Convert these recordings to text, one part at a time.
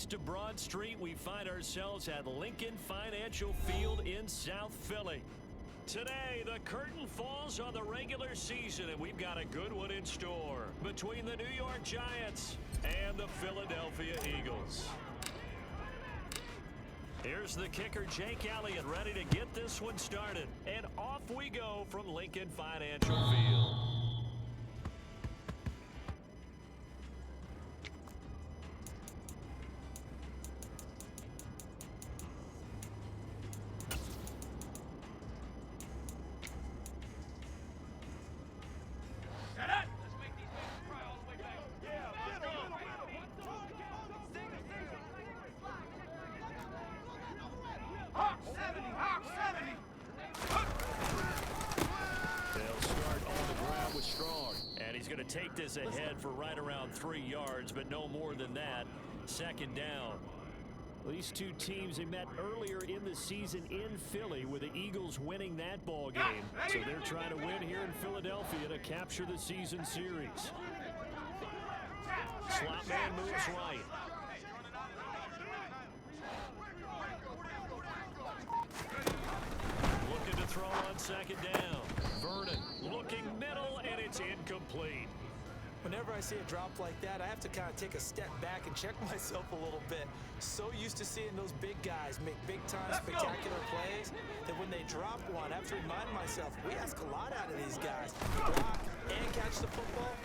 east of Broad Street, we find ourselves at Lincoln Financial Field in South Philly. Today, the curtain falls on the regular season, and we've got a good one in store between the New York Giants and the Philadelphia Eagles. Here's the kicker, Jake Elliott, ready to get this one started. And off we go from Lincoln Financial Field. Take this ahead for right around 3 yards, but no more than that. Second down. These two teams, they met earlier in the season in Philly with the Eagles winning that ball game. So they're trying to win here in Philadelphia to capture the season series. Slot man moves right. Looking to throw on second down. Vernon looking middle, and it's incomplete. Whenever I see a drop like that, I have to kind of take a step back and check myself a little bit. So used to seeing those big guys make big-time spectacular plays that when they drop one, I have to remind myself, we ask a lot out of these guys. Block and catch the football,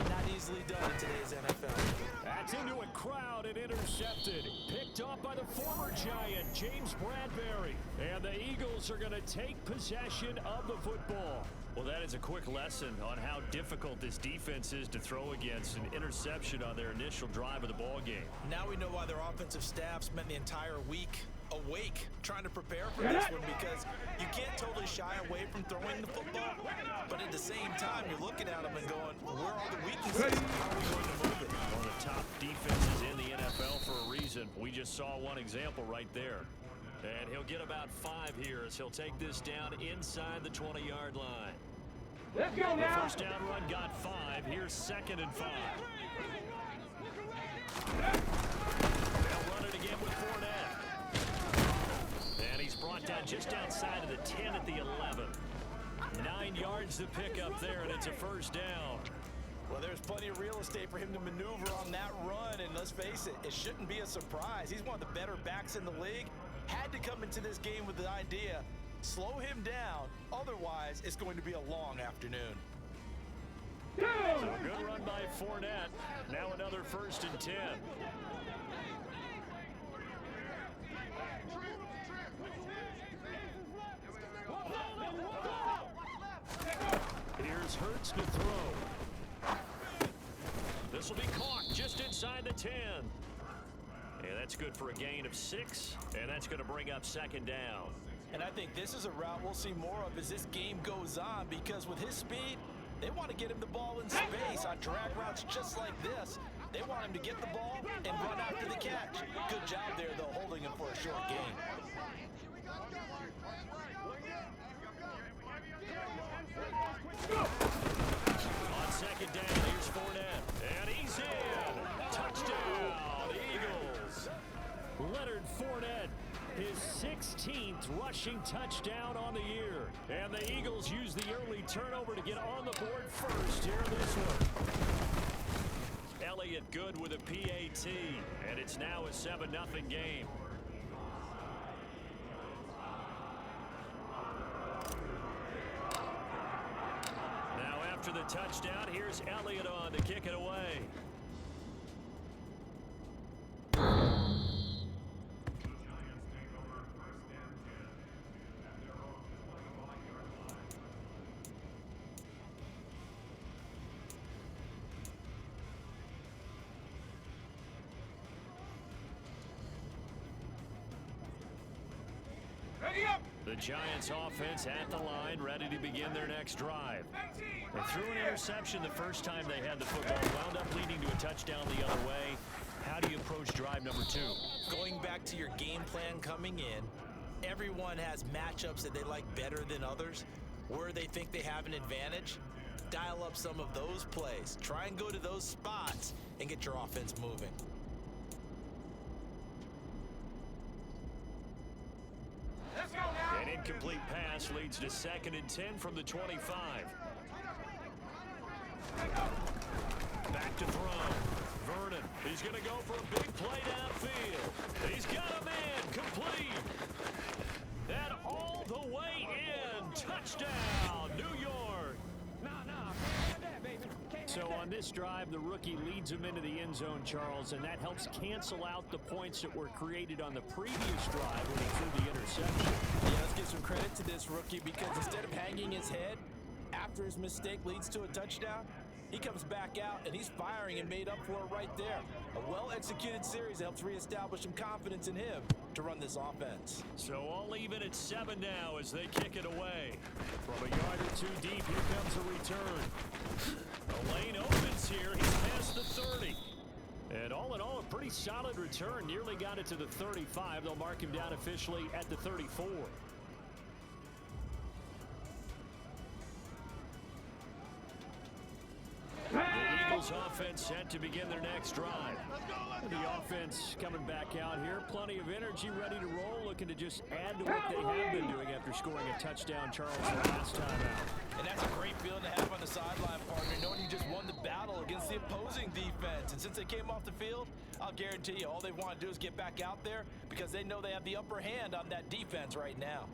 not easily done in today's NFL. That's into a crowd and intercepted. Picked up by the former Giant, James Bradbury. And the Eagles are going to take possession of the football. Well, that is a quick lesson on how difficult this defense is to throw against. An interception on their initial drive of the ball game. Now we know why their offensive staff spent the entire week awake trying to prepare for this one, because you can't totally shy away from throwing the football, but at the same time you're looking at them and going, where are the weaknesses? How are we going to move it? One of the top defenses in the NFL for a reason. We just saw one example right there. And he'll get about 5 here as he'll take this down inside the 20-yard line. Let's go now. The first down run got 5. Here's 2nd and 5. They'll run it again with Fournette. And he's brought down just outside of the 10 at the 11. 9 yards to pick up there, and it's a first down. Well, there's plenty of real estate for him to maneuver on that run, and let's face it, it shouldn't be a surprise. He's one of the better backs in the league. Had to come into this game with the idea, slow him down, otherwise it's going to be a long afternoon. So a good run by Fournette. Now another 1st and 10. Here's Hurts to throw. This will be caught just inside the 10. Yeah, that's good for a gain of 6, and that's going to bring up 2nd down. And I think this is a route we'll see more of as this game goes on, because with his speed, they want to get him the ball in space on drag routes just like this. They want him to get the ball and run after the catch. Good job there, though, holding him for a short gain. On 2nd down, here's Fournette, and he's in. Touchdown, Eagles. Leonard Fournette, his 16th rushing touchdown on the year. And the Eagles use the early turnover to get on the board first here in this one. Elliott good with a PAT, and it's now a 7-0 game. Now after the touchdown, here's Elliott on to kick it away. The Giants offense at the line, ready to begin their next drive. They threw an interception the first time they had the football, wound up leading to a touchdown the other way. How do you approach drive number 2? Going back to your game plan coming in, everyone has matchups that they like better than others. Where they think they have an advantage, dial up some of those plays. Try and go to those spots and get your offense moving. An incomplete pass leads to 2nd and 10 from the 25. Back to throw. Vernon, he's going to go for a big play downfield. He's got a man complete. And all the way in. Touchdown, New York. So on this drive, the rookie leads him into the end zone, Charles, and that helps cancel out the points that were created on the previous drive when he threw the interception. Yeah, let's give some credit to this rookie because instead of hanging his head after his mistake leads to a touchdown, he comes back out and he's firing and made up for it right there. A well-executed series helps reestablish some confidence in him to run this offense. So all even at 7 now as they kick it away. From a yard or 2 deep, here comes a return. The lane opens here. He's past the 30. And all in all, a pretty solid return. Nearly got it to the 35. They'll mark him down officially at the 34. The Eagles offense set to begin their next drive. The offense coming back out here. Plenty of energy, ready to roll, looking to just add to what they have been doing after scoring a touchdown, Charles, the last time out. And that's a great feeling to have on the sideline, partner, knowing you just won the battle against the opposing defense. And since they came off the field, I'll guarantee you all they want to do is get back out there because they know they have the upper hand on that defense right now.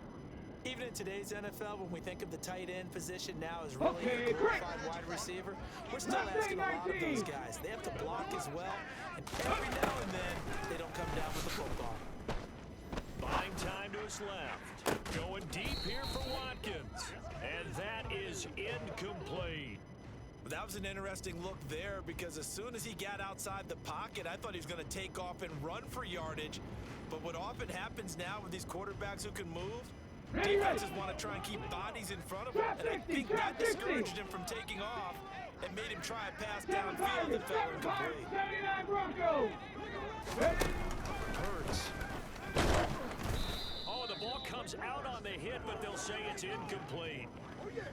Even in today's NFL, when we think of the tight end position now as really a glorified wide receiver, we're still asking a lot of those guys. They have to block as well, and every now and then, they don't come down with the football. Buying time to his left. Going deep here for Watkins. And that is incomplete. That was an interesting look there because as soon as he got outside the pocket, I thought he was going to take off and run for yardage. But what often happens now with these quarterbacks who can move, defenses want to try and keep bodies in front of him, and I think that discouraged him from taking off and made him try a pass downfield that fell incomplete. Hurts. Oh, the ball comes out on the hit, but they'll say it's incomplete.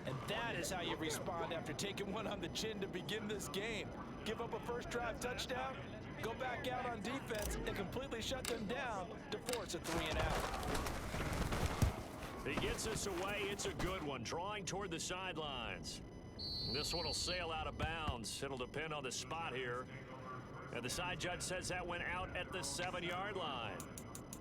And that is how you respond after taking one on the chin to begin this game. Give up a first drive touchdown, go back out on defense, and completely shut them down to force a 3-and-out. He gets us away. It's a good one. Drawing toward the sidelines. This one will sail out of bounds. It'll depend on the spot here. And the side judge says that went out at the 7-yard line.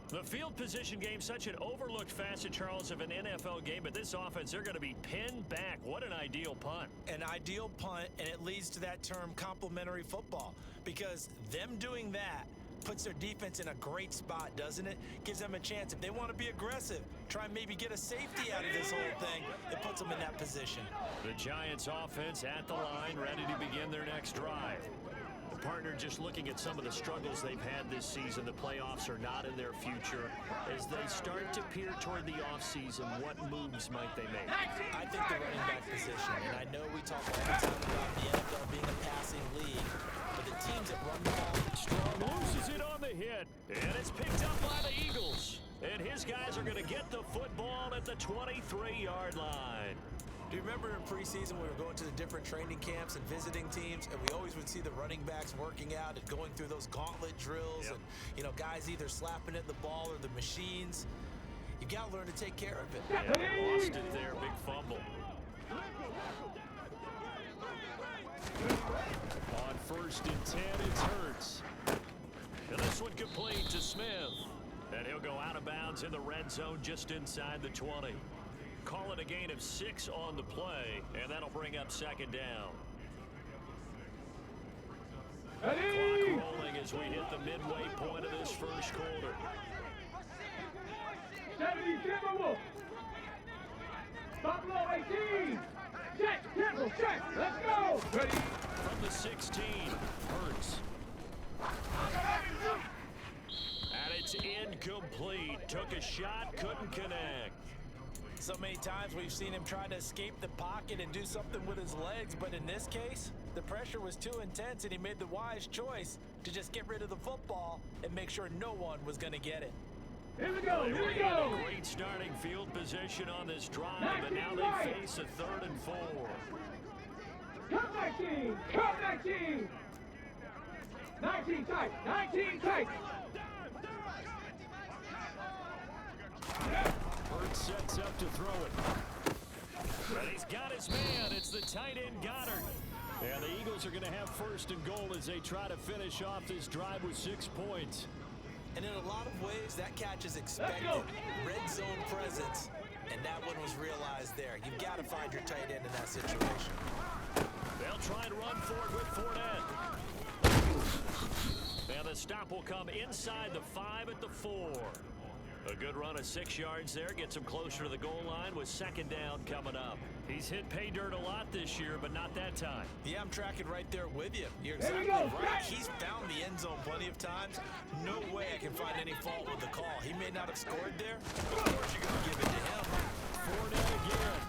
The field position game, such an overlooked facet, Charles, of an NFL game. But this offense, they're going to be pinned back. What an ideal punt. An ideal punt, and it leads to that term complementary football. Because them doing that puts their defense in a great spot, doesn't it? Gives them a chance. If they want to be aggressive, try and maybe get a safety out of this whole thing, it puts them in that position. The Giants offense at the line, ready to begin their next drive. The partner just looking at some of the struggles they've had this season. The playoffs are not in their future. As they start to peer toward the offseason, what moves might they make? I think the running back position, and I know we talk all the time about the NFL being a passing league, but the teams that run the ball strong Loses it on the hit, and it's picked up by the Eagles. And his guys are going to get the football at the 23-yard line. Do you remember in preseason when we were going to the different training camps and visiting teams, and we always would see the running backs working out and going through those gauntlet drills, and guys either slapping at the ball or the machines? You got to learn to take care of it. Yeah, they lost it there, big fumble. On 1st and 10, it's Hurts. And this one complete to Smith. And he'll go out of bounds in the red zone just inside the 20. Call it a gain of 6 on the play, and that'll bring up 2nd down. Clock rolling as we hit the midway point of this first quarter. 77 Stop low 18. Check, tempo, check. Let's go. Ready. From the 16, Hurts. And it's incomplete. Took a shot, couldn't connect. So many times we've seen him try to escape the pocket and do something with his legs, but in this case, the pressure was too intense and he made the wise choice to just get rid of the football and make sure no one was going to get it. Here we go, They here were we in go. a great starting field position on this drive, but now they face a 3rd and 4. Come 19, come 19. 19 tight, 19 tight. sets up to throw it. And he's got his man. It's the tight end Goddard. And the Eagles are going to have first and goal as they try to finish off this drive with 6 points. And in a lot of ways, that catch is expected. Red zone presence. And that one was realized there. You've got to find your tight end in that situation. They'll try and run for it with Fournette. And the stop will come inside the 5 at the 4. A good run of 6 yards there. Gets him closer to the goal line with second down coming up. He's hit pay dirt a lot this year, but not that time. Yeah, I'm tracking right there with you. You're exactly right. He's found the end zone plenty of times. No way I can find any fault with the call. He may not have scored there, but of course you're going to give it to him. Fournette again.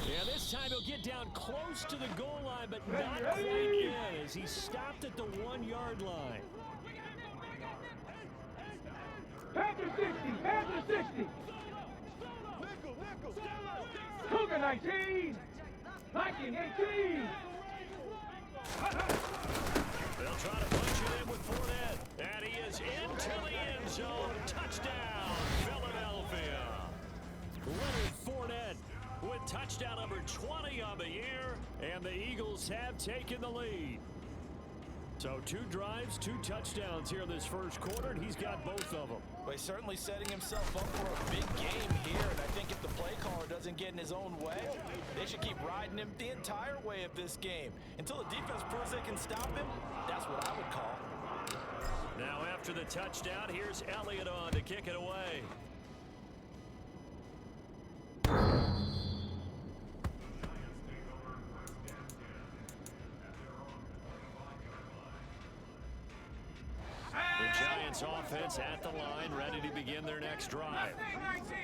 Yeah, this time he'll get down close to the goal line, but not quite in as he stopped at the 1-yard line. Panther 60, Panther 60. Cougar 19, Viking 18. They'll try to punch it in with Fournette. And he is into the end zone. Touchdown, Philadelphia. Leonard Fournette with touchdown number 20 on the year. And the Eagles have taken the lead. So 2 drives, 2 touchdowns here in this first quarter, and he's got both of them. Well, he's certainly setting himself up for a big game here, and I think if the play caller doesn't get in his own way, they should keep riding him the entire way of this game. Until the defense proves they can stop him, that's what I would call. Now after the touchdown, here's Elliott on to kick it away. Offense at the line, ready to begin their next drive.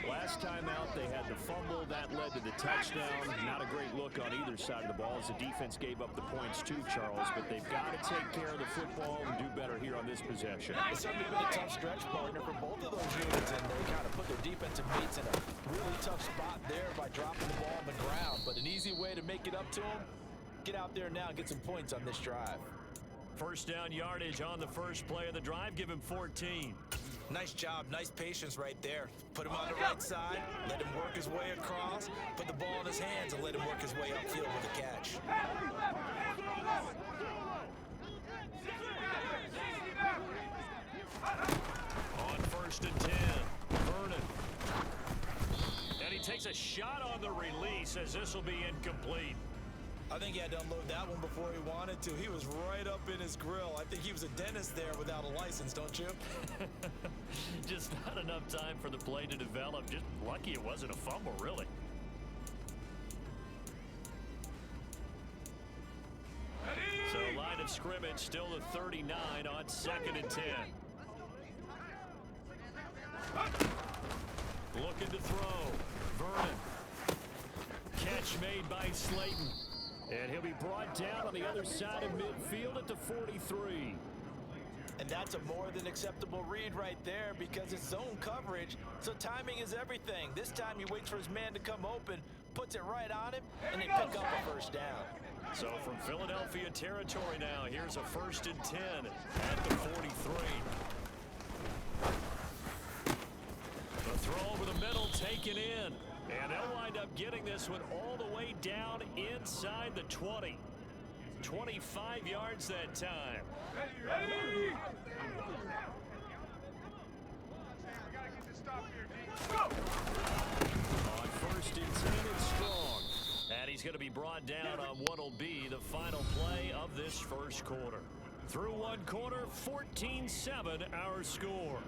Last time out, they had the fumble. That led to the touchdown. Not a great look on either side of the ball as the defense gave up the points too, Charles, but they've got to take care of the football and do better here on this possession. It's certainly been a tough stretch, partner, for both of those units, and they kind of put their defensive mates in a really tough spot there by dropping the ball on the ground. But an easy way to make it up to them, get out there now and get some points on this drive. First down yardage on the first play of the drive. Give him 14. Nice job. Nice patience right there. Put him on the right side. Let him work his way across. Put the ball in his hands and let him work his way upfield with a catch. On first and 10, Vernon. And he takes a shot on the release as this will be incomplete. I think he had to unload that one before he wanted to. He was right up in his grill. I think he was a dentist there without a license, don't you? Just not enough time for the play to develop. Just lucky it wasn't a fumble, really. So line of scrimmage still the 39 on second and 10. Looking to throw. Vernon. Catch made by Slayton. And he'll be brought down on the other side of midfield at the 43. And that's a more than acceptable read right there because it's zone coverage, so timing is everything. This time he waits for his man to come open, puts it right on him, and they pick up a first down. So from Philadelphia territory now, here's a first and 10 at the 43. The throw over the middle taken in. And they'll wind up getting this one all the way down inside the 20. 25 yards that time. On first and 10, it's Strong. And he's going to be brought down on what'll be the final play of this first quarter. Through one quarter, 14-7 our score.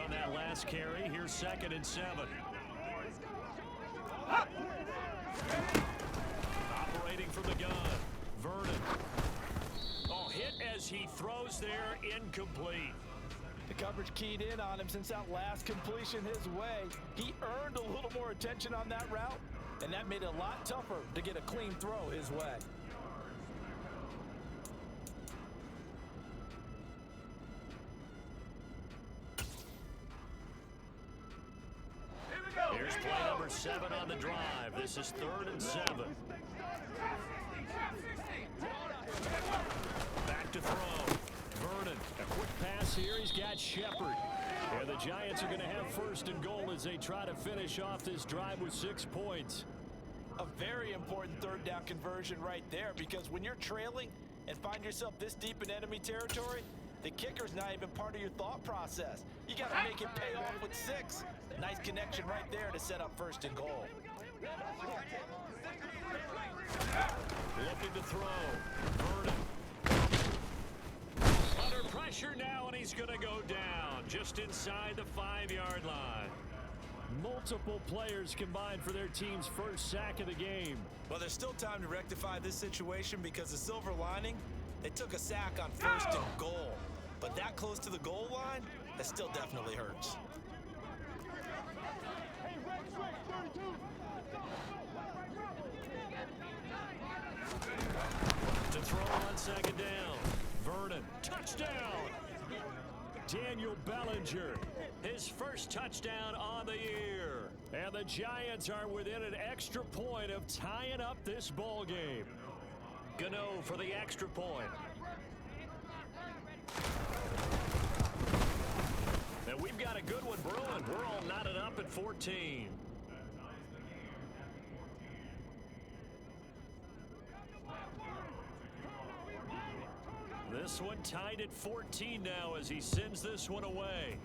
On that last carry, here's second and 7. Operating from the gun, Vernon. Oh, hit as he throws there, incomplete. The coverage keyed in on him since that last completion his way. He earned a little more attention on that route, and that made it a lot tougher to get a clean throw his way. for 7 on the drive. This is 3rd and 7. Back to throw. Vernon, a quick pass here. He's got Shepard. And the Giants are going to have 1st and goal as they try to finish off this drive with 6 points. A very important 3rd down conversion right there, because when you're trailing and find yourself this deep in enemy territory, the kicker's not even part of your thought process. You got to make it pay off with 6. Nice connection right there to set up 1st and goal. Looking to throw. Vernon. Under pressure now, and he's going to go down just inside the 5-yard line. Multiple players combined for their team's first sack of the game. Well, there's still time to rectify this situation, because the silver lining, they took a sack on 1st and goal. But that close to the goal line, that still definitely hurts. To throw on 2nd down. Vernon, touchdown. Daniel Bellinger, his first touchdown on the year. And the Giants are within an extra point of tying up this ball game. Gano for the extra point. And we've got a good one brewing. We're all knotted up at 14. This one tied at 14 now as he sends this one away.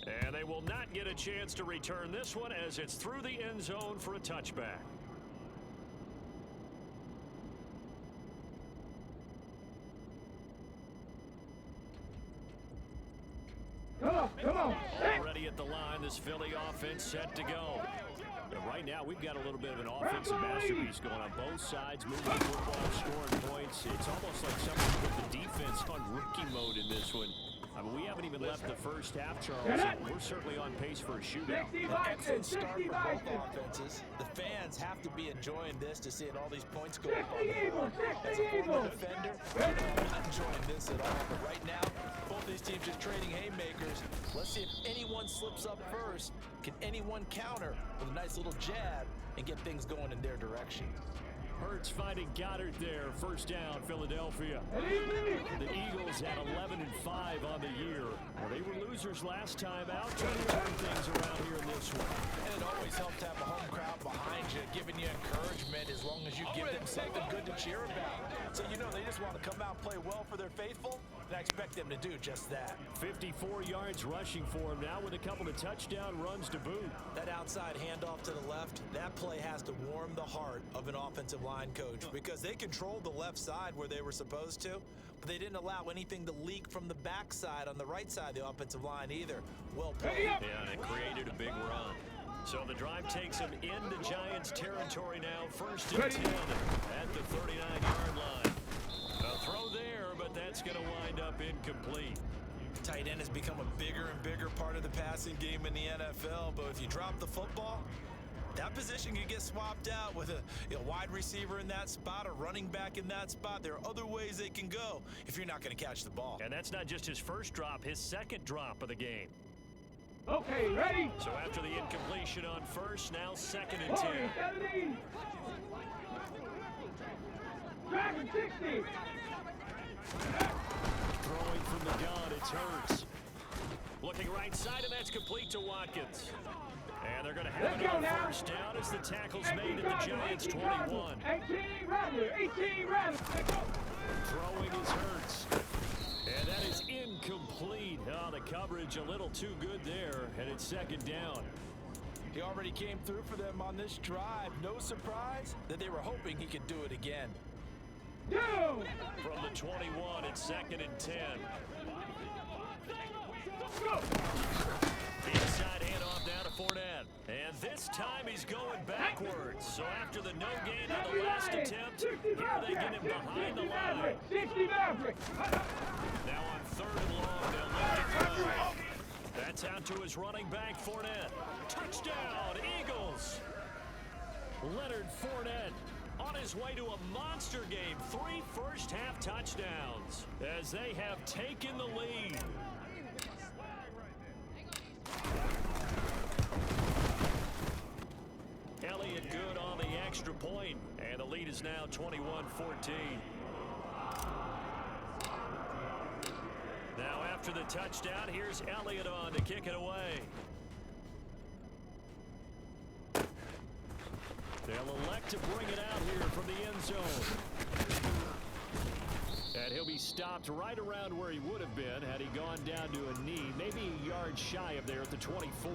And they will not get a chance to return this one as it's through the end zone for a touchback. Come on. Already at the line, this Philly offense set to go. And right now, we've got a little bit of an offensive masterpiece going on both sides, moving the football, scoring points. It's almost like someone put the defense on rookie mode in this one. I mean, we haven't even left the first half, Charles, and we're certainly on pace for a shootout. An excellent start for both offenses. The fans have to be enjoying this to see all these points go up on the board. As a former defender, I'm not enjoying this at all. But right now, both these teams just trading haymakers. Let's see if anyone slips up first. Can anyone counter with a nice little jab and get things going in their direction? Hurts finding Goddard there. 1st down, Philadelphia. The Eagles had 11 and 5 on the year. Well, they were losers last time out, trying to turn things around here in this one. And it always helps to have a home crowd behind you, giving you encouragement as long as you give them something good to cheer about. So, you know, they just want to come out and play well for their faithful, and I expect them to do just that. 54 yards rushing for him now with a couple of touchdown runs to boot. That outside handoff to the left, that play has to warm the heart of an offensive line coach, because they controlled the left side where they were supposed to, but they didn't allow anything to leak from the backside on the right side of the offensive line either. Well played. Yeah, and it created a big run. So the drive takes them into Giants territory now. 1st and 10 at the 39-yard line. A throw there, but that's going to wind up incomplete. Tight end has become a bigger and bigger part of the passing game in the NFL, but if you drop the football, that position can get swapped out with a wide receiver in that spot, a running back in that spot. There are other ways they can go if you're not going to catch the ball. And that's not just his first drop, his 2nd drop of the game. Okay, ready? So after the incompletion on 1st, now 2nd and 10. 17. Driving 60. Throwing from the gun, it's Hurts. Looking right side, and that's complete to Watkins. And they're going to have it on 1st down as the tackle's made at the Giants' 21. 18 rather. Throwing is Hurts. And that is incomplete. Oh, the coverage a little too good there, and it's 2nd down. He already came through for them on this drive. No surprise that they were hoping he could do it again. From the 21, it's 2nd and 10. Inside handoff down to Fournette. And this time he's going backwards. So after the no gain on the last attempt, here they get him behind the line. Now on 3rd and long, they'll look to throw. That's out to his running back, Fournette. Touchdown, Eagles! Leonard Fournette on his way to a monster game. 3 first-half touchdowns as they have taken the lead. is now 21-14. Now after the touchdown, here's Elliott on to kick it away. They'll elect to bring it out here from the end zone. And he'll be stopped right around where he would have been had he gone down to a knee, maybe a yard shy of there at the 24.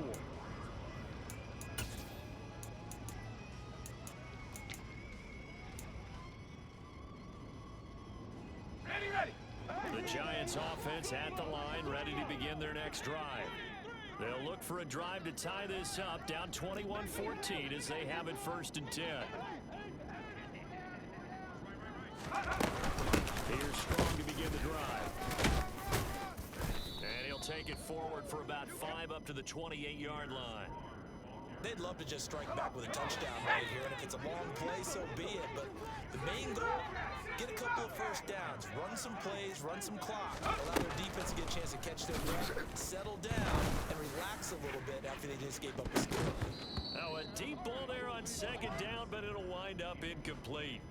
The Giants offense at the line, ready to begin their next drive. They'll look for a drive to tie this up, down 21-14 as they have it 1st and 10. Here's Strong to begin the drive. And he'll take it forward for about 5 up to the 28-yard line. They'd love to just strike back with a touchdown right here, and if it's a long play, so be it. But the main goal, get a couple of first downs, run some plays, run some clock, allow their defense to get a chance to catch their breath, settle down, and relax a little bit after they just gave up a score. Now a deep ball there on 2nd down, but it'll wind up incomplete.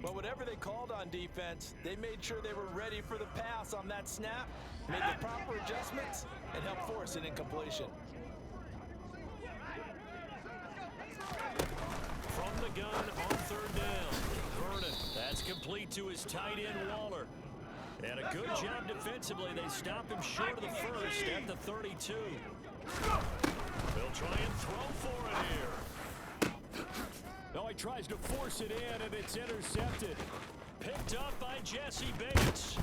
Well, whatever they called on defense, they made sure they were ready for the pass on that snap, made the proper adjustments, and helped force an incompletion. From the gun on 3rd down. Vernon, that's complete to his tight end, Waller. And a good job defensively. They stop him short of the first at the 32. They'll try and throw for it here. No, he tries to force it in, and it's intercepted. Picked up by Jesse Bates.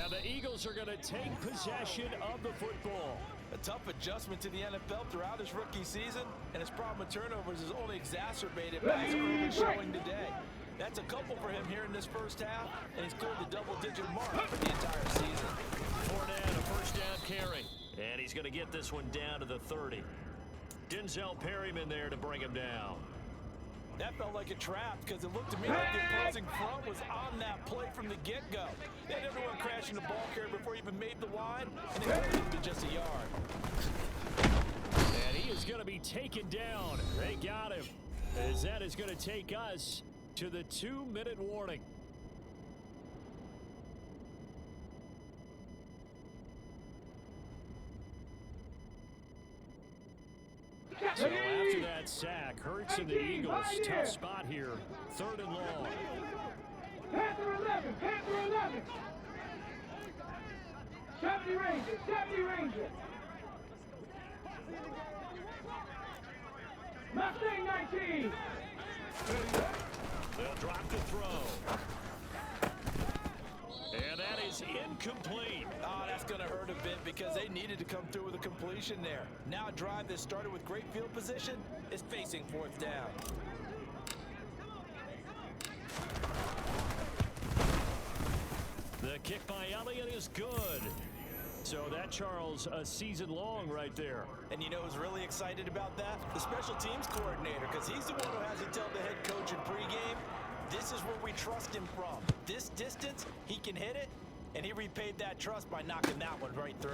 And the Eagles are going to take possession of the football. A tough adjustment to the NFL throughout his rookie season, and his problem with turnovers is only exacerbated by his early showing today. That's a couple for him here in this first half, and he's cleared the double-digit mark for the entire season. Fournette, a 1st down carry. And he's going to get this one down to the 30. Denzel Perryman there to bring him down. That felt like a trap because it looked to me like the opposing front was on that play from the get-go. They had everyone crashing the ball carrier before he even made the line, and it would be just a yard. And he is going to be taken down. They got him. As that is going to take us to the 2-minute warning. So after that sack, Hurts and the Eagles, tough spot here. 3rd and long. Panther 11, Panther 11. 70 Ranger, 70 Ranger. Mustang 19. They'll drop the throw. And that is incomplete. Oh, that's going to hurt a bit because they needed to come through with a completion there. Now a drive that started with great field position is facing 4th down. The kick by Elliott is good. So that, Charles, a season long right there. And you know who's really excited about that? The special teams coordinator, because he's the one who has to tell the head coach in pregame, this is where we trust him from. This distance, he can hit it, and he repaid that trust by knocking that one right through.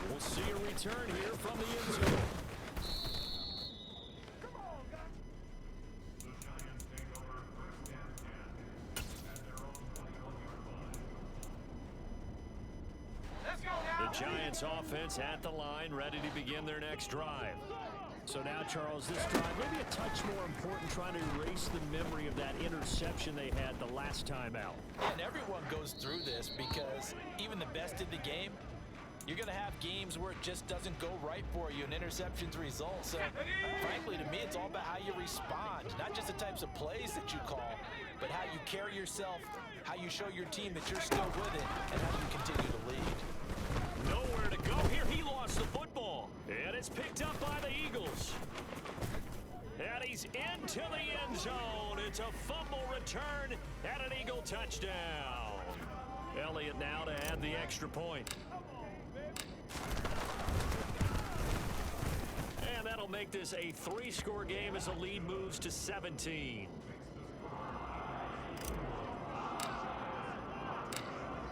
We'll see a return here from the end zone. The Giants offense at the line, ready to begin their next drive. So now, Charles, this drive maybe a touch more important, trying to erase the memory of that interception they had the last time out. And everyone goes through this because even the best in the game, you're going to have games where it just doesn't go right for you and interceptions result. So, frankly, to me, it's all about how you respond, not just the types of plays that you call, but how you carry yourself, how you show your team that you're still with it, and how you continue to lead. Nowhere to go here. He lost the football. And it's picked up by the Eagles. And he's into the end zone. It's a fumble return and an Eagle touchdown. Elliott now to add the extra point. And that'll make this a 3-score game as the lead moves to 17.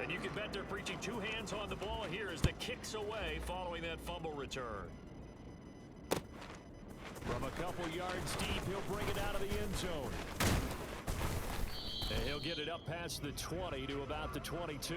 And you can bet they're preaching 2 hands on the ball here as the kick's away following that fumble return. From a couple yards deep, he'll bring it out of the end zone. And he'll get it up past the 20 to about the 22.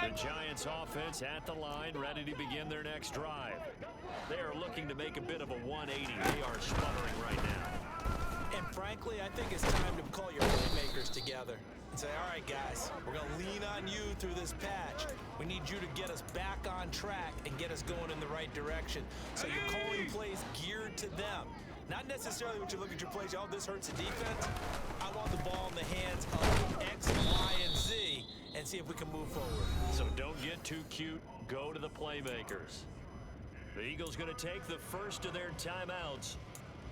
The Giants offense at the line, ready to begin their next drive. They are looking to make a bit of a 180. They are sputtering right now. And frankly, I think it's time to call your playmakers together and say, all right, guys, we're going to lean on you through this patch. We need you to get us back on track and get us going in the right direction. So you're calling plays geared to them. Not necessarily when you look at your plays, oh, this hurts the defense. I want the ball in the hands of X, Y, and Z and see if we can move forward. So don't get too cute. Go to the playmakers. The Eagles going to take the first of their timeouts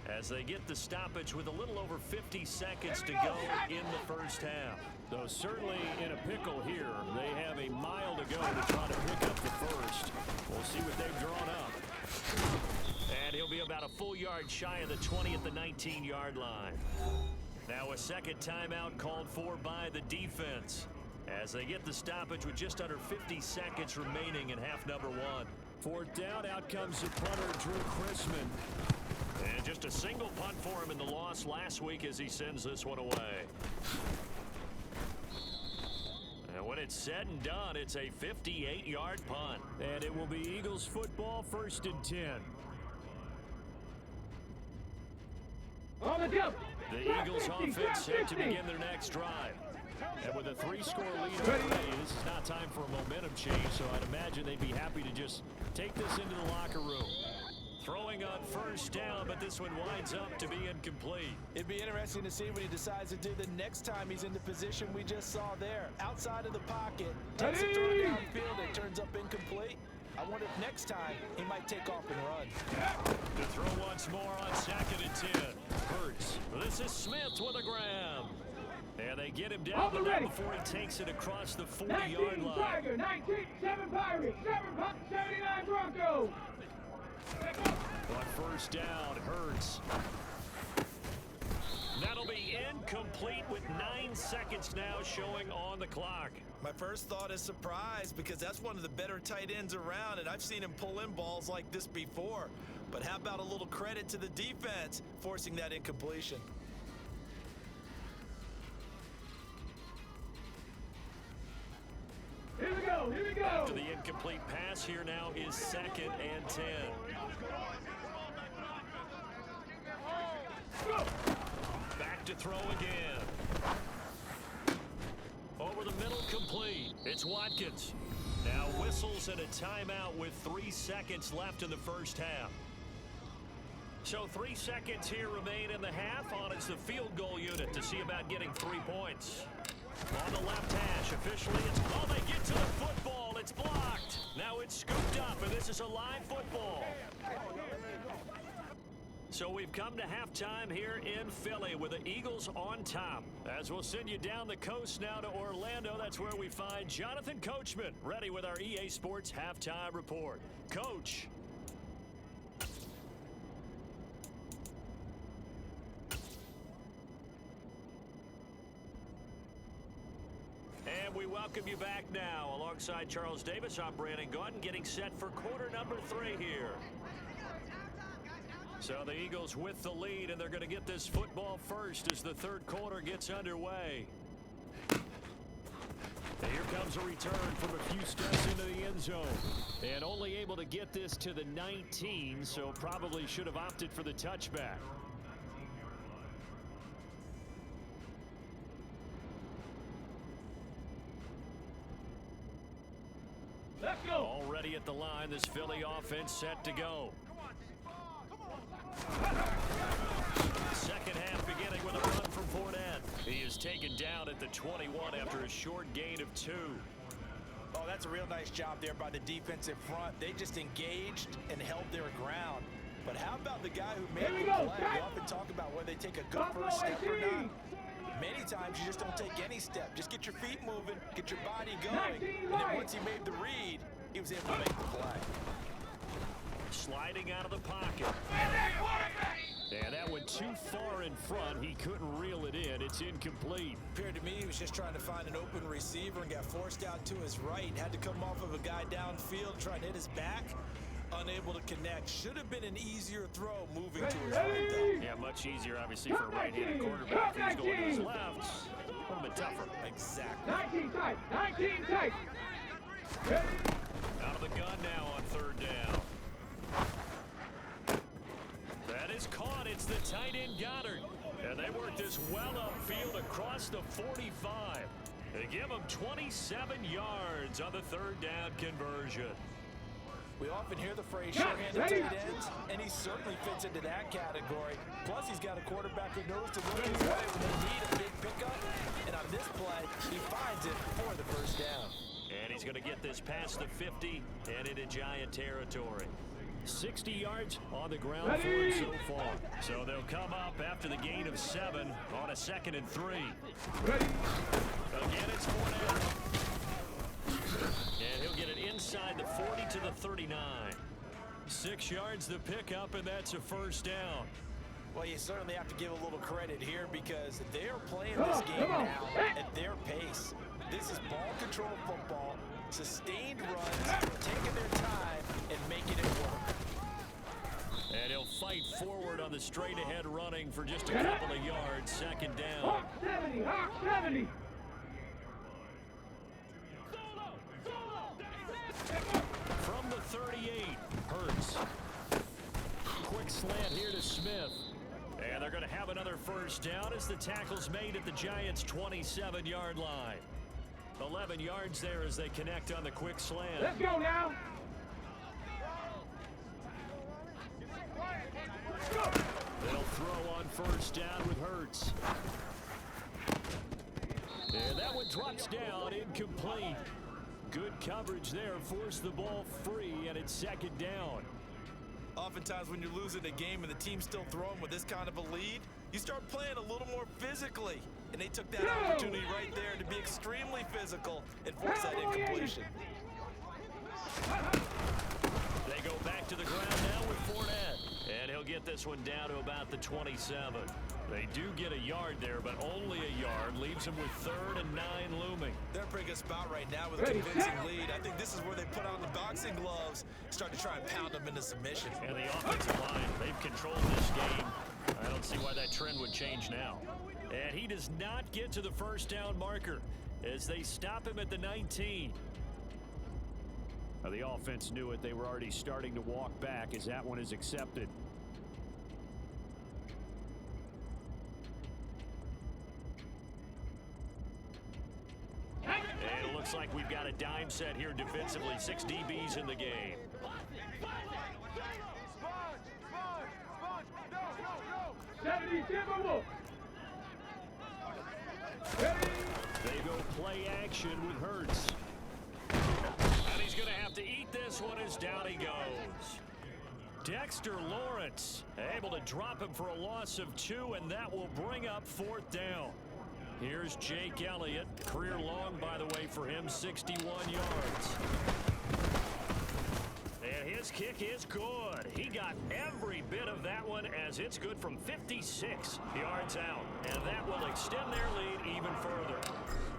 as they get the stoppage with a little over 50 seconds to go in the first half. Though certainly in a pickle here, they have a mile to go to try to pick up the first. We'll see what they've drawn up. And he'll be about a full yard shy of the 20 at the 19-yard line. Now a second timeout called for by the defense as they get the stoppage with just under 50 seconds remaining in half number one. Fourth down, out comes the punter, Drew Chrisman. And just a single punt for him in the loss last week as he sends this one away. And when it's said and done, it's a 58-yard punt. And it will be Eagles football, 1st and 10. On the jump. The Eagles offense set to begin their next drive. And with a 3-score lead already, this is not time for a momentum change, so I'd imagine they'd be happy to just take this into the locker room. Throwing on first down, but this one winds up to be incomplete. It'd be interesting to see what he decides to do the next time he's in the position we just saw there. Outside of the pocket, takes a throw downfield, it turns up incomplete. I wonder if next time he might take off and run. The throw once more on 2nd and 10. Hurts. This is Smith with a grab. And they get him down but not before he takes it across the 40-yard line. 19 Tiger, 19, 7 Pirates, 79 Broncos. On first down, Hurts. That'll be incomplete with 9 seconds now showing on the clock. My first thought is surprise because that's one of the better tight ends around, and I've seen him pull in balls like this before. But how about a little credit to the defense forcing that incompletion? Here we go, here we go. After the incomplete pass, here now is 2nd and 10. Back to throw again. Over the middle, complete. It's Watkins. Now whistles and a timeout with 3 seconds left in the first half. So 3 seconds here remain in the half. On it's the field goal unit to see about getting 3 points. On the left hash, officially it's, oh, they get to the football, it's blocked. Now it's scooped up, and this is a live football. So we've come to halftime here in Philly with the Eagles on top. As we'll send you down the coast now to Orlando, that's where we find Jonathan Coachman, ready with our EA Sports Halftime Report. Coach. And we welcome you back now. Alongside Charles Davis, I'm Brandon Gordon, getting set for quarter number 3 here. So the Eagles with the lead, and they're going to get this football first as the third quarter gets underway. And here comes a return from a few steps into the end zone. And only able to get this to the 19, so probably should have opted for the touchback. Let's go. Already at the line, this Philly offense set to go. Second half beginning with a run from Fournette. He is taken down at the 21 after a short gain of 2. Oh, that's a real nice job there by the defensive front. They just engaged and held their ground. But how about the guy who made the play? We often talk about whether they take a good first step or not. Many times you just don't take any step. Just get your feet moving, get your body going. And then once he made the read, he was able to make the play. Sliding out of the pocket. And that one too far in front. He couldn't reel it in. It's incomplete. Appeared to me he was just trying to find an open receiver and got forced out to his right. Had to come off of a guy downfield, trying to hit his back. Unable to connect. Should have been an easier throw moving to his right, though. Yeah, much easier, obviously, for a right-handed quarterback. He's going to his left. A little bit tougher. Exactly. 19 tight. 19 tight. Out of the gun now on third down. That is caught. It's the tight end Goddard. And they work this well upfield across the 45. They give him 27 yards on the third down conversion. We often hear the phrase short-handed tight ends, and he certainly fits into that category. Plus, he's got a quarterback who knows to look his way when they need a big pickup. And on this play, he finds it for the first down. And he's going to get this past the 50 and into Giant territory. 60 yards on the ground for him so far. So they'll come up after the gain of 7 on a 2nd and 3. Again, it's Fournette. And he'll get it inside the 40 to the 39. 6 yards the pickup, and that's a first down. Well, you certainly have to give a little credit here because they're playing this game now at their pace. This is ball control football, sustained runs, taking their time and making it work. And he'll fight forward on the straight-ahead running for just a couple of yards. 2nd down. Hawk 70. Hawk 70. From the 38, Hurts. Quick slant here to Smith. And they're going to have another first down as the tackle's made at the Giants' 27-yard line. 11 yards there as they connect on the quick slant. Let's go now. They'll throw on first down with Hurts. And that one drops down, incomplete. Good coverage there, forced the ball free, and it's 2nd down. Oftentimes when you're losing a game and the team's still throwing with this kind of a lead, you start playing a little more physically. And they took that opportunity right there to be extremely physical and force that incompletion. They go back to the ground now with Fournette. And he'll get this one down to about the 27. They do get a yard there, but only a yard. Leaves him with 3rd and 9 looming. They're in a pretty good spot right now with a convincing lead. I think this is where they put on the boxing gloves, start to try and pound them into submission. And the offensive line, they've controlled this game. I don't see why that trend would change now. And he does not get to the first down marker as they stop him at the 19. Now, the offense knew it. They were already starting to walk back as that one is accepted. And it looks like we've got a dime set here defensively. 6 DBs in the game. 70 Timberwolves. They go play action with Hurts. And he's going to have to eat this one as down he goes. Dexter Lawrence able to drop him for a loss of 2, and that will bring up 4th down. Here's Jake Elliott. Career long, by the way, for him, 61 yards. And his kick is good. He got every bit of that one as it's good from 56 yards out. And that will extend their lead even further.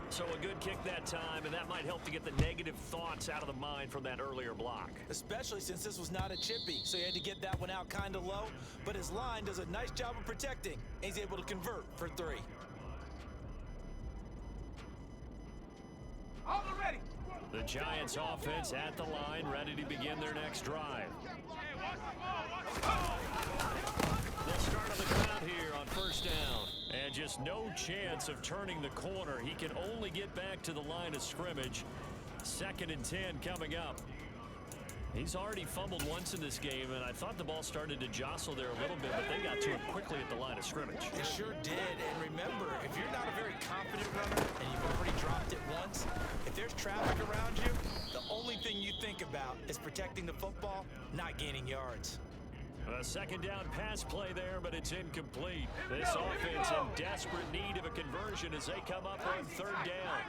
So a good kick that time, and that might help to get the negative thoughts out of the mind from that earlier block. Especially since this was not a chippy, so he had to get that one out kind of low. But his line does a nice job of protecting, and he's able to convert for 3. The Giants offense at the line, ready to begin their next drive. They'll start on the ground here on first down. And just no chance of turning the corner. He can only get back to the line of scrimmage. 2nd and 10 coming up. He's already fumbled once in this game, and I thought the ball started to jostle there a little bit, but they got to him quickly at the line of scrimmage. It sure did. And remember, if you're not a very confident runner and you've already dropped it once, if there's traffic around you, the only thing you think about is protecting the football, not gaining yards. A 2nd down pass play there, but it's incomplete. This offense in desperate need of a conversion as they come up on 3rd down.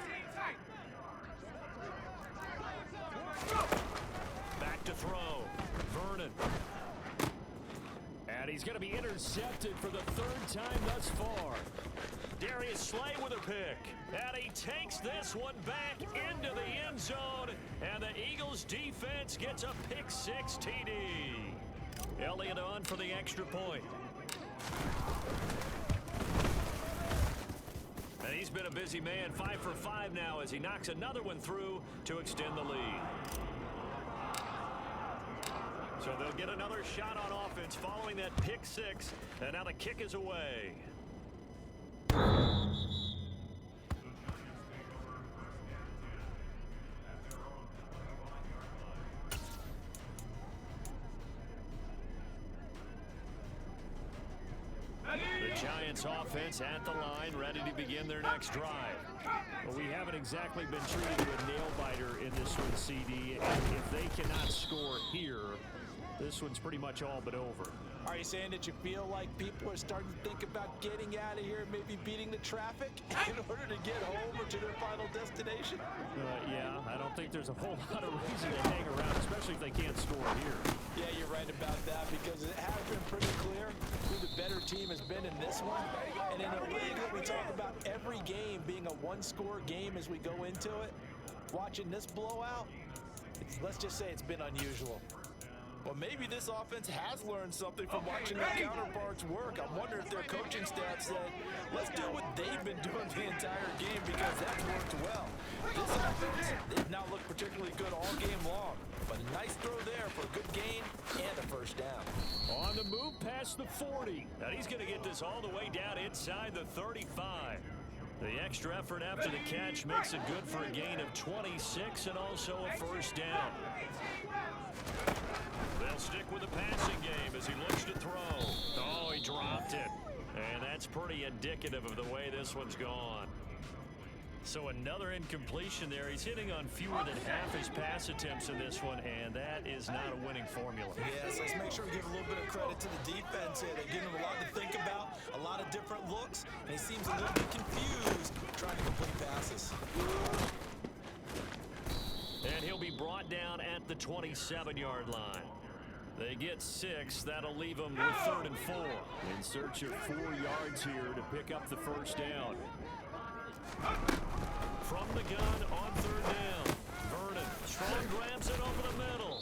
Back to throw. Vernon. And he's going to be intercepted for the third time thus far. Darius Slay with a pick. And he takes this one back into the end zone. And the Eagles defense gets a pick six TD. Elliott on for the extra point. And he's been a busy man, 5 for 5 now as he knocks another one through to extend the lead. So they'll get another shot on offense following that pick six. And now the kick is away. The Giants offense at the line, ready to begin their next drive. Well, we haven't exactly been treated to a nail-biter in this one, CD. And if they cannot score here, this one's pretty much all but over. Are you saying that you feel like people are starting to think about getting out of here, maybe beating the traffic in order to get home or to their final destination? Yeah, I don't think there's a whole lot of reason to hang around, especially if they can't score here. Yeah, you're right about that because it has been pretty clear who the better team has been in this one. And in a league that we talk about every game being a one-score game as we go into it, watching this blowout, let's just say it's been unusual. Well, maybe this offense has learned something from watching their counterparts work. I wonder if their coaching staff said, let's do what they've been doing the entire game because that's worked well. This offense, they've now looked particularly good all game long. But a nice throw there for a good gain and a first down. On the move past the 40. And he's going to get this all the way down inside the 35. The extra effort after the catch makes it good for a gain of 26 and also a first down. They'll stick with the passing game as he looks to throw. Oh, he dropped it. And that's pretty indicative of the way this one's gone. So another incompletion there. He's hitting on fewer than half his pass attempts in this one, and that is not a winning formula. Yes, let's make sure we give a little bit of credit to the defense here. They're giving him a lot to think about, a lot of different looks, and he seems a little bit confused trying to complete passes. And he'll be brought down at the 27-yard line. They get 6. That'll leave them with 3rd and 4. In search of 4 yards here to pick up the first down. From the gun on 3rd down. Vernon, strong grabs it over the middle.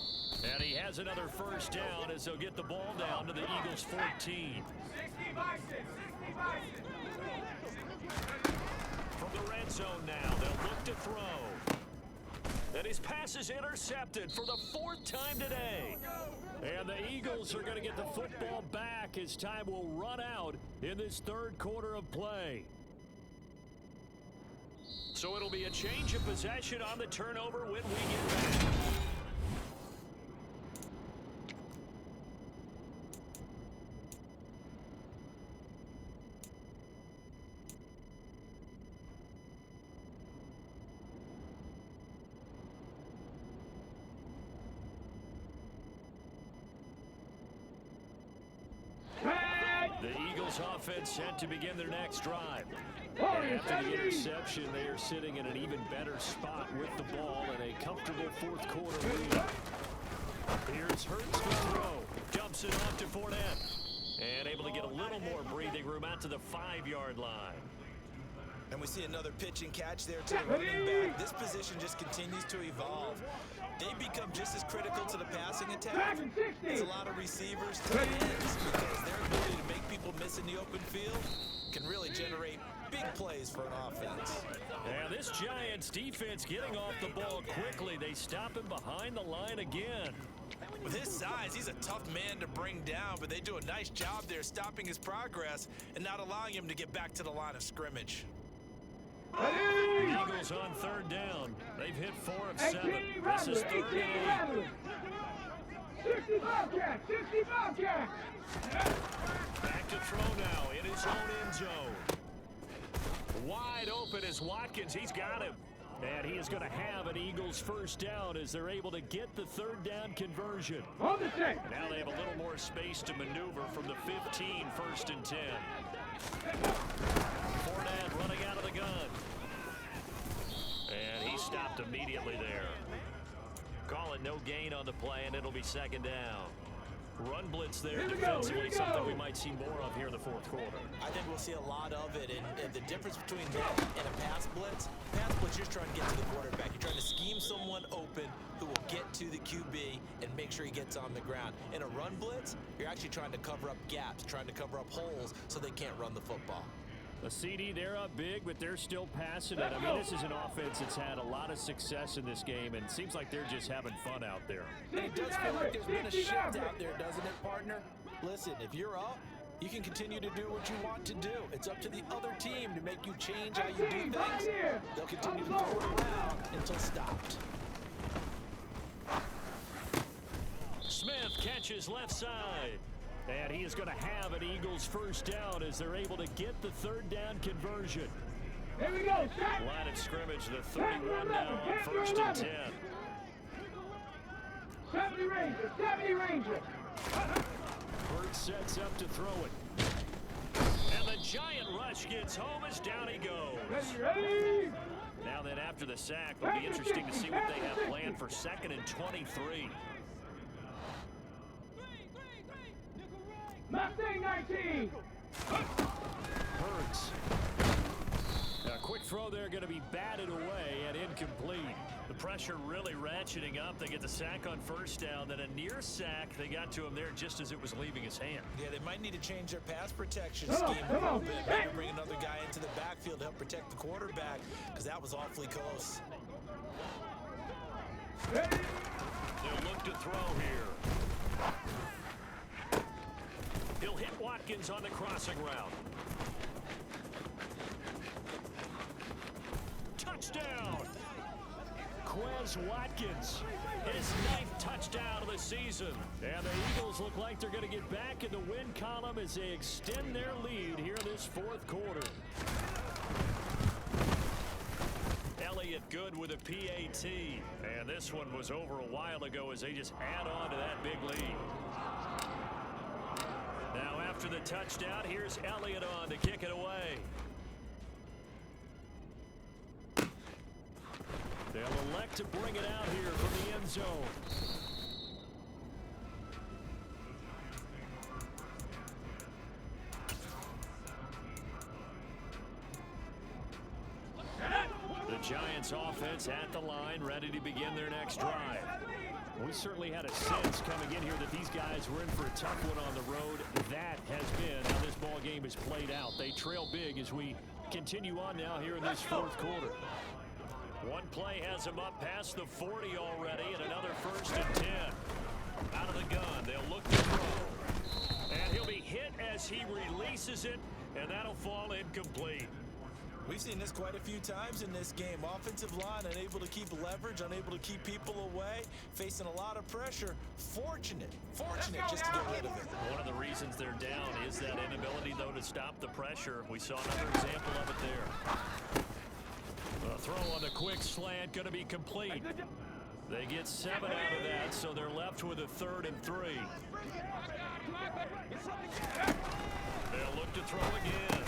And he has another first down as they'll get the ball down to the Eagles' 14. From the red zone now, they'll look to throw. And his pass is intercepted for the 4th time today. And the Eagles are going to get the football back as time will run out in this 3rd quarter of play. So it'll be a change of possession on the turnover when we get back. The Eagles offense set to begin their next drive. And after the interception, they are sitting in an even better spot with the ball in a comfortable 4th quarter lead. Here's Hurts to throw. Jumps it off to Fournette. And able to get a little more breathing room out to the 5-yard line. And we see another pitch and catch there to the running back. This position just continues to evolve. They become just as critical to the passing attack as a lot of receivers, tight ends, because their ability to make people miss in the open field can really generate big plays for an offense. And this Giants defense getting off the ball quickly. They stop him behind the line again. With his size, he's a tough man to bring down, but they do a nice job there stopping his progress and not allowing him to get back to the line of scrimmage. The Eagles on 3rd down. They've hit 4 of 7. This is 3rd and 8. 60 Bobcat! 60 Bobcat! Back to throw now in his own end zone. Wide open is Watkins. He's got him. And he is going to have an Eagles first down as they're able to get the 3rd down conversion. On the check. Now they have a little more space to maneuver from the 15, 1st and 10. Fournette running out of the gun. And he stopped immediately there. Call it no gain on the play, and it'll be 2nd down. Run blitz there Here we go, defensively, here we something go. we might see more of here in the fourth quarter. I think we'll see a lot of it, and the difference between that and a pass blitz, you're just trying to get to the quarterback. You're trying to scheme someone open who will get to the QB and make sure he gets on the ground. In a run blitz, you're actually trying to cover up gaps, trying to cover up holes so they can't run the football. The CD, they're up big, but they're still passing it. I mean, this is an offense that's had a lot of success in this game, and it seems like they're just having fun out there. And it does feel like there's been a shift out there, doesn't it, partner? Listen, if you're up, you can continue to do what you want to do. It's up to the other team to make you change how you do things. They'll continue to throw it around until stopped. Smith catches left side. And he is going to have an Eagles first down as they're able to get the third down conversion. Here we go, set. Line of scrimmage, the 31 now on first and 10. 70 Ranger, 70 Ranger. Bird sets up to throw it. And the giant rush gets home as down he goes. Ready. Now then, after the sack, it'll be interesting to see what they have planned for 2nd and 23. Mustang 19. Hurts. A quick throw there, going to be batted away and incomplete. The pressure really ratcheting up. They get the sack on first down, then a near sack. They got to him there just as it was leaving his hand. Yeah, they might need to change their pass protection scheme a little bit. Maybe bring another guy into the backfield to help protect the quarterback, because that was awfully close. Ready. They'll look to throw here. He'll hit Watkins on the crossing route. Touchdown! Quez Watkins, his 9th touchdown of the season. And the Eagles look like they're going to get back in the win column as they extend their lead here in this fourth quarter. Elliott good with a PAT. And this one was over a while ago as they just add on to that big lead. Now after the touchdown, here's Elliott on to kick it away. They'll elect to bring it out here from the end zone. The Giants offense at the line, ready to begin their next drive. We certainly had a sense coming in here that these guys were in for a tough one on the road. That has been how this ball game is played out. They trail big as we continue on now here in this fourth quarter. One play has them up past the 40 already, and another 1st and 10. Out of the gun, they'll look to throw. And he'll be hit as he releases it, and that'll fall incomplete. We've seen this quite a few times in this game. Offensive line unable to keep leverage, unable to keep people away, facing a lot of pressure. Fortunate just to get rid of it. One of the reasons they're down is that inability, though, to stop the pressure. We saw another example of it there. The throw on the quick slant going to be complete. They get 7 out of that, so they're left with a 3rd and 3. They'll look to throw again.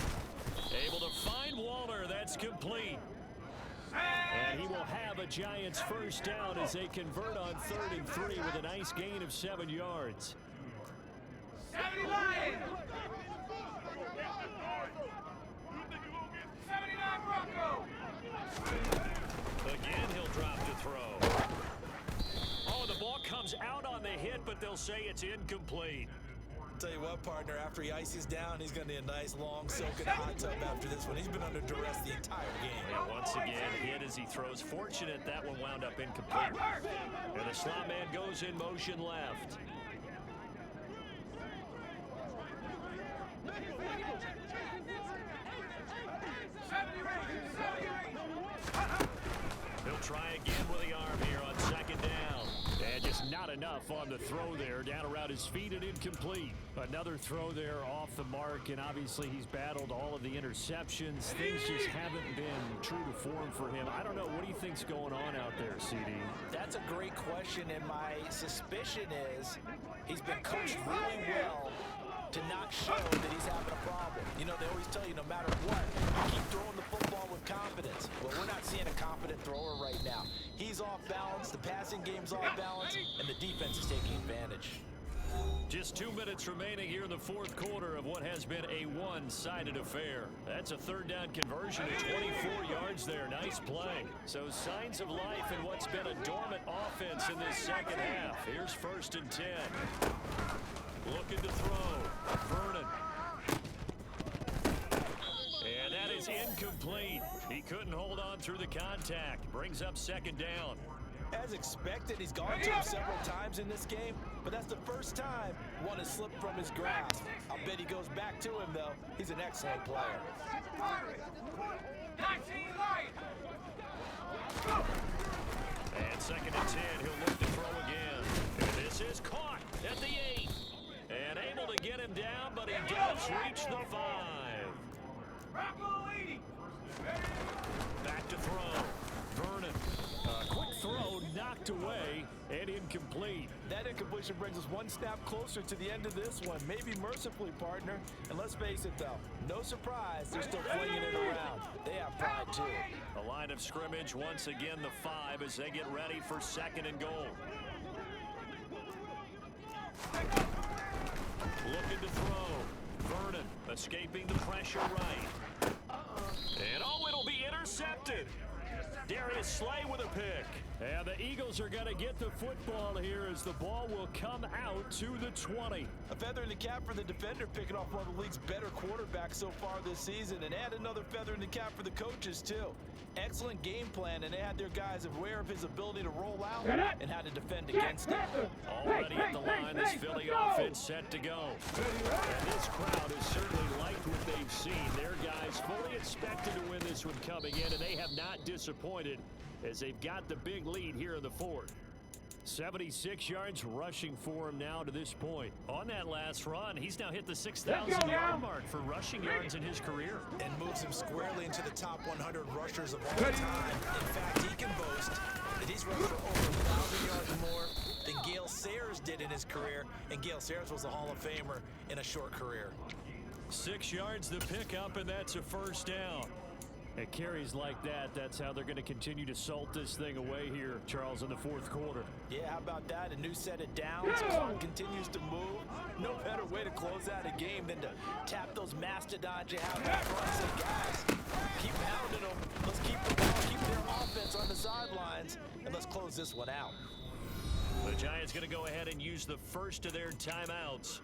Able to find Waller. That's complete. And he will have a Giants first down as they convert on 3rd and 3 with a nice gain of 7 yards. 70 Lions. 79 Bronco. Again, he'll drop to throw. Oh, the ball comes out on the hit, but they'll say it's incomplete. Tell you what, partner, after he ices down, he's going to need a nice, long, soaking hot tub after this one. He's been under duress the entire game. And once again, hit as he throws. Fortunate that one wound up incomplete. And the slot man goes in motion left. He'll try again with the arm here on 2nd down. And just not enough on the throw there. Down around his feet and incomplete. Another throw there off the mark, and obviously he's battled all of the interceptions. Things just haven't been true to form for him. I don't know. What do you think's going on out there, CD? That's a great question, and my suspicion is he's been coached really well to not show that he's having a problem. You know, they always tell you no matter what, you keep throwing the football with confidence. Well, we're not seeing a confident thrower right now. He's off balance, the passing game's off balance, and the defense is taking advantage. Just 2 minutes remaining here in the fourth quarter of what has been a one-sided affair. That's a third down conversion at 24 yards there. Nice play. So signs of life in what's been a dormant offense in this second half. Here's 1st and 10. Looking to throw. Vernon. And that is incomplete. He couldn't hold on through the contact. Brings up 2nd down. As expected, he's gone to him several times in this game, but that's the first time one has slipped from his grasp. I'll bet he goes back to him, though. He's an excellent player. 19 light. And 2nd and 10, he'll look to throw again. And this is caught at the 8. And able to get him down, but he does reach the 5. Back to throw. Vernon. Quick throw knocked away and incomplete. That incompletion brings us one snap closer to the end of this one. Maybe mercifully, partner. And let's face it, though, no surprise, they're still flinging it around. They have pride, too. The line of scrimmage, once again, the 5 as they get ready for 2nd and goal. Looking to throw. Vernon escaping the pressure right. And oh, it'll be intercepted. Darius Slay with a pick. And the Eagles are going to get the football here as the ball will come out to the 20. A feather in the cap for the defender, picking off one of the league's better quarterbacks so far this season, and add another feather in the cap for the coaches, too. Excellent game plan, and they had their guys aware of his ability to roll out and how to defend against it. Already at the line, this Philly offense set to go. And this crowd has certainly liked what they've seen. Their guys fully expected to win this one coming in, and they have not disappointed as they've got the big lead here in the 4th. 76 yards rushing for him now to this point. On that last run, he's now hit the 6,000-yard mark for rushing yards in his career. And moves him squarely into the top 100 rushers of all time. In fact, he can boast that he's rushed for over 1,000 yards more than Gale Sayers did in his career, and Gale Sayers was a Hall of Famer in a short career. 6 yards the pickup, and that's a 1st down. At carries like that, that's how they're going to continue to salt this thing away here, Charles, in the 4th quarter. Yeah, how about that? A new set of downs. Clock continues to move. No better way to close out a game than to tap those mastodons you have in front and say, guys, keep pounding them. Let's keep the ball, keep their offense on the sidelines, and let's close this one out. The Giants going to go ahead and use the first of their timeouts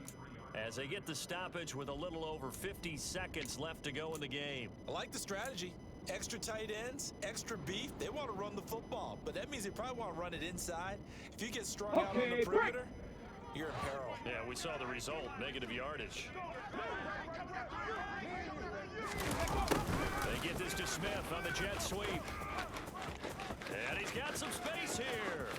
as they get the stoppage with a little over 50 seconds left to go in the game. I like the strategy. Extra tight ends, extra beef. They want to run the football, but that means they probably want to run it inside. If you get strung out on the perimeter, you're in peril. Yeah, we saw the result, negative yardage. They get this to Smith on the jet sweep. And he's got some space here.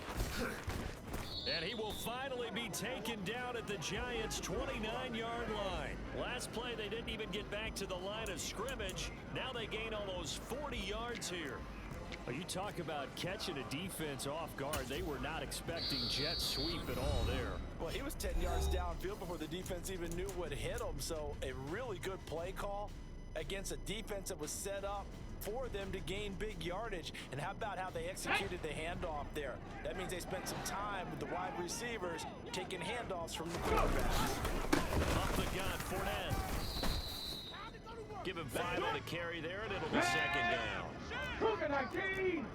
And he will finally be taken down at the Giants' 29-yard line. Last play, they didn't even get back to the line of scrimmage. Now they gain almost 40 yards here. Well, you talk about catching a defense off guard. They were not expecting jet sweep at all there. Well, he was 10 yards downfield before the defense even knew what hit him. So a really good play call against a defense that was set up for them to gain big yardage. And how about how they executed the handoff there? That means they spent some time with the wide receivers taking handoffs from the quarterbacks. Up the gun, Fournette. Give him 5 on the carry there, and it'll be 2nd down. 19.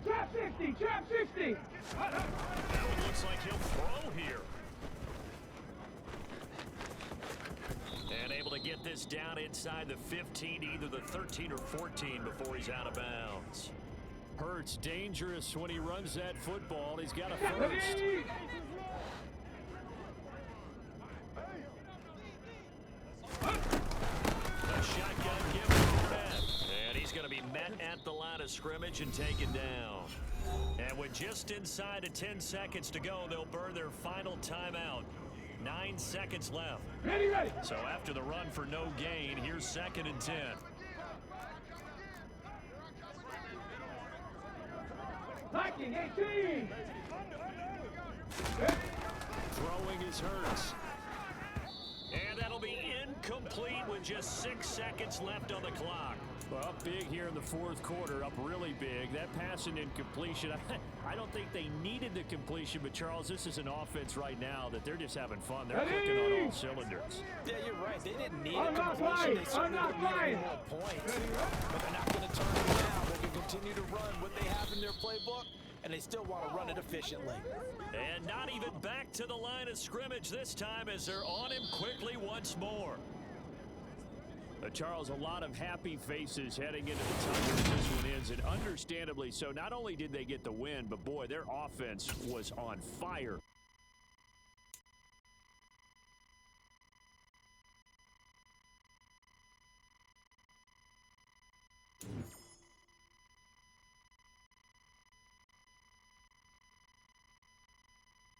Trap 60, trap 60. That one looks like he'll throw here. And able to get this down inside the 15, either the 13 or 14 before he's out of bounds. Hurts dangerous when he runs that football. He's got a first. A shotgun give to Fournette. And he's going to be met at the line of scrimmage and taken down. And with just inside of 10 seconds to go, they'll burn their final timeout. 9 seconds left. Ready. So after the run for no gain, here's 2nd and 10. Viking 18. Throwing is Hurts. And that'll be incomplete with just 6 seconds left on the clock. Well, up big here in the fourth quarter, up really big. That pass and incompletion, I don't think they needed the completion, but Charles, this is an offense right now that they're just having fun. They're clicking on all cylinders. Yeah, you're right. They didn't need a completion. They certainly didn't need any more points. But they're not going to turn it down. They're going to continue to run what they have in their playbook, and they still want to run it efficiently. And not even back to the line of scrimmage this time as they're on him quickly once more. Charles, a lot of happy faces heading into the time as this one ends, and understandably so. Not only did they get the win, but boy, their offense was on fire